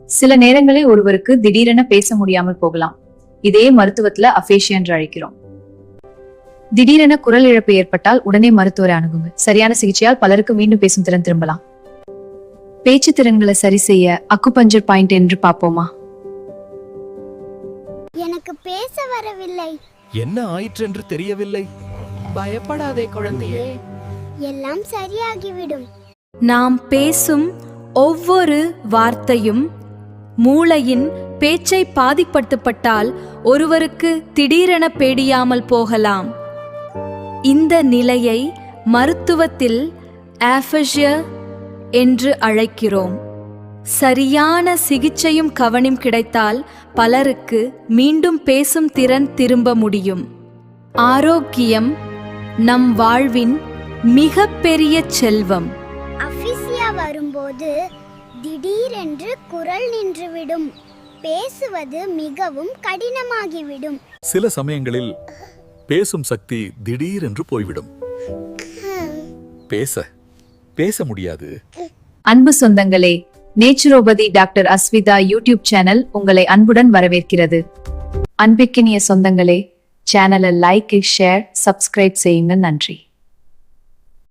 சில நேரங்களில் ஒருவருக்கு திடீரென பேச முடியாமல் போகலாம். இதே மருத்துவத்துல அஃபேஷியா என்று அழைக்கிறோம். திடீரென குரல் இழப்பு ஏற்பட்டால் உடனே மருத்துவரை அணுகுங்க. சரியான சிகிச்சையால் பலருக்கு மீண்டும் பேசும் திறன் திரும்பலாம். பேச்சு திறன்களை சரி செய்ய அக்குபஞ்சர் பாயிண்ட் என்று பார்ப்போமா? எனக்கு பேச வரவில்லை. என்ன ஆயிற்று என்று தெரியவில்லை. பயப்படாதே குழந்தையே, எல்லாம் சரியாகிவிடும். நாம் பேசும் ஒவ்வொரு வார்த்தையும் மூளையின் பேச்சை பாதிப்படுத்தப்பட்டால் ஒருவருக்கு திடீரென பேடியாமல் போகலாம். இந்த நிலையை மருத்துவத்தில் அஃபேஷியா என்று அழைக்கிறோம். சரியான சிகிச்சையும் கவனம் கிடைத்தால் பலருக்கு மீண்டும் பேசும் திறன் திரும்ப முடியும். ஆரோக்கியம் நம் வாழ்வின் மிகப்பெரிய செல்வம். அஃபேஷியா வரும்போது திடீரென்று குரல் நின்றுவிடும். பேசுவது மிகவும் கடினமாகிவிடும். சில சமயங்களில் பேசும் சக்தி திடீரென்று போய்விடும். பேச முடியாது. அன்பு சொந்தங்களே, naturopathy doctor Ashwitha YouTube channel உங்களை அன்புடன் வரவேற்கிறது. அன்பிற்கினிய சொந்தங்களே, சேனலை லைக், ஷேர், சப்ஸ்கிரைப் செய்யுங்க. நன்றி.